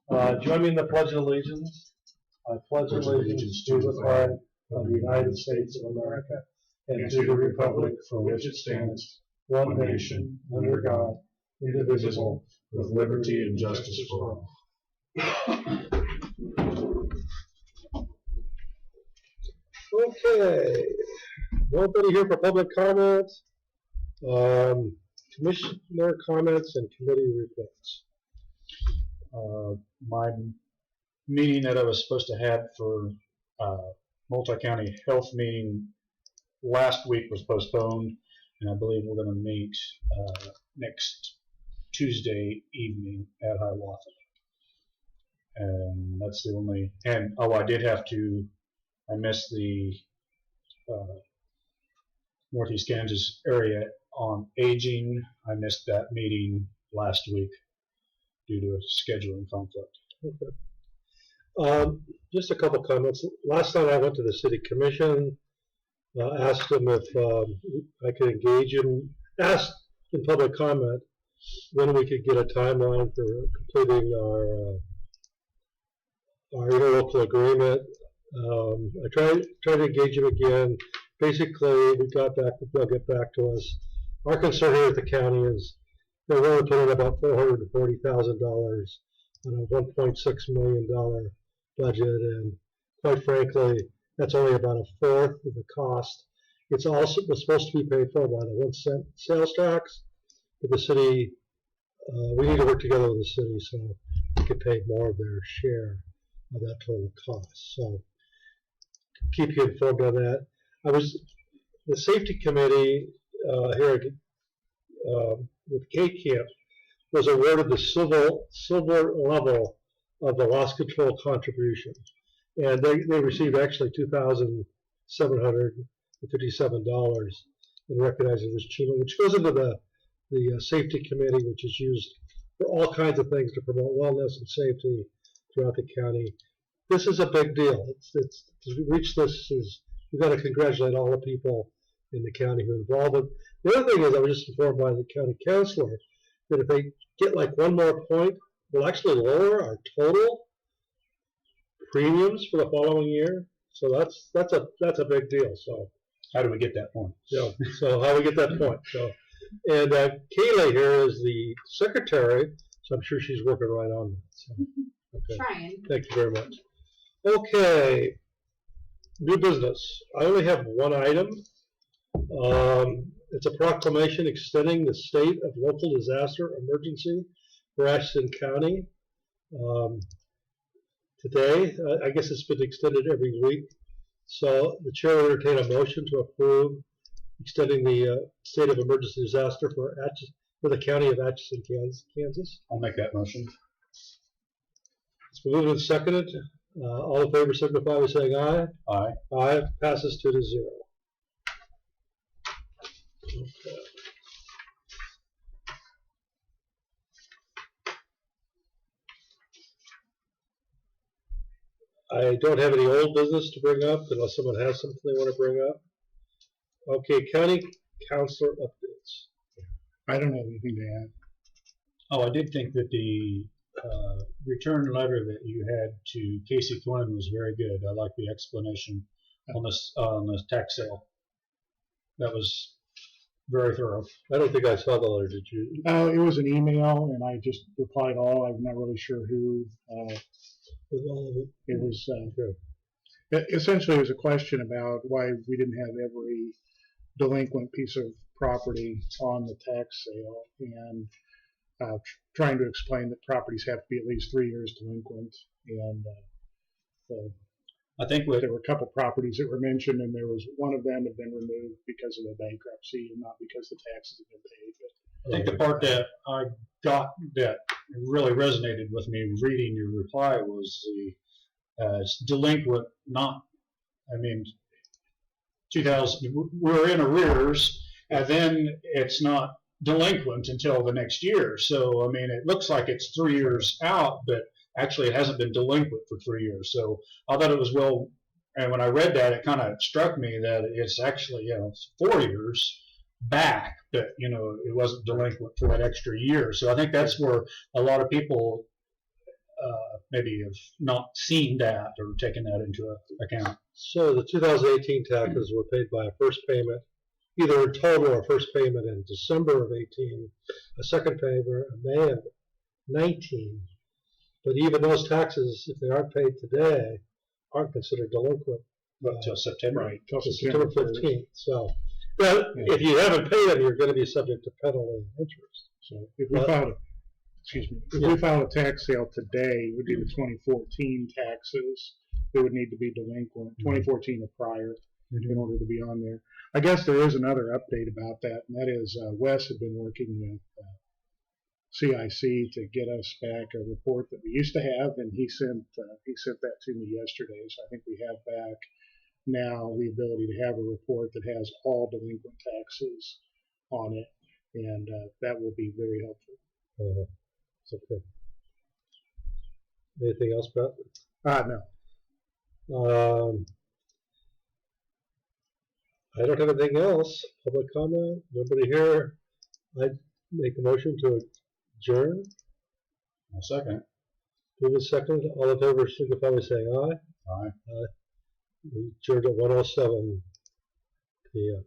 Join me in the Pledge of Allegiance. I pledge allegiance to the flag of the United States of America and to the republic for which it stands, one nation, under God, indivisible, with liberty and justice for all. Okay, nobody here for public comment. Commissioner comments and committee reports. My meeting that I was supposed to have for multi-county health meeting last week was postponed, and I believe we're going to meet next Tuesday evening at Hiawatha. And that's the only, and I missed the Northeast Kansas area on aging. I missed that meeting last week due to a scheduling conflict. Okay. Just a couple comments. Last time I went to the city commission, asked them if I could engage him, asked in public comment when we could get a timeline for completing our interlocal agreement. I tried to engage him again. Basically, we got back, they'll get back to us. Our concern here at the county is they're only putting about $440,000 on a $1.6 million budget, and quite frankly, that's only about a fourth of the cost. It's also supposed to be paid for by the 1 cent sales tax, but the city, we need to work together with the city so we can pay more of their share of that total cost. So keep you informed on that. The safety committee here with K.S.A. was awarded the silver level of the loss control contribution, and they received actually $2,757 in recognizing this achievement, which goes into the safety committee, which is used for all kinds of things to promote wellness and safety throughout the county. This is a big deal. It's to reach this is, we've got to congratulate all the people in the county who are involved. The other thing is, I was just informed by the county councilor that if they get like one more point, we'll actually lower our total premiums for the following year. So that's a big deal. So how do we get that point? Yeah. So how do we get that point? So, and Kayla here is the secretary, so I'm sure she's working right on that. So, okay. Trying. Thank you very much. Okay. New business. I only have one item. It's a proclamation extending the state of local disaster emergency for Atchison County. Today, I guess it's been extended every week. So the chair will entertain a motion to approve extending the state of emergency disaster for the county of Atchison, Kansas. I'll make that motion. It's been moved and seconded. All in favor signify by saying aye. Aye. Aye. Passes 2-0. Okay. I don't have any old business to bring up unless someone has something they want to bring up. Okay, county councilor updates. I don't have anything to add. Oh, I did think that the return letter that you had to K.S.A. was very good. I like the explanation on this tax sale. That was very thorough. I don't think I saw the letter, did you? It was an email, and I just replied all. I'm not really sure who. With all of it? It was essentially it was a question about why we didn't have every delinquent piece of property on the tax sale, and trying to explain that properties have to be at least 3 years delinquent. And I think there were a couple properties that were mentioned, and there was one of them had been removed because of a bankruptcy and not because the taxes had been paid. I think the part that I got that really resonated with me reading your reply was the it's delinquent, not, I mean, 2000, we're in arrears, and then it's not delinquent until the next year. So, I mean, it looks like it's 3 years out, but actually it hasn't been delinquent for 3 years. So I thought it was well, and when I read that, it kind of struck me that it's actually, it's 4 years back, but, it wasn't delinquent for that extra year. So I think that's where a lot of people maybe have not seen that or taken that into account. So the 2018 taxes were paid by a first payment, either in total or first payment in December of 18, a second payment in May of 19. But even those taxes, if they aren't paid today, aren't considered delinquent Until September. Right, till September September 15th. So, but if you haven't paid them, you're going to be subject to penalty and interest. So if we filed, if we filed a tax sale today, it would be the 2014 taxes that would need to be delinquent, 2014 or prior, in order to be on there. I guess there is another update about that, and that is Wes had been working with CIC to get us back a report that we used to have, and he sent that to me yesterday. So I think we have back now the ability to have a report that has all delinquent taxes on it, and that will be very helpful. Okay. Anything else, Brett? No. I don't have anything else. Public comment? Nobody here? I'd make a motion to adjourn. I'll second. Move a second. All in favor signify by saying aye. Aye. We adjourned at 1:07 p.m.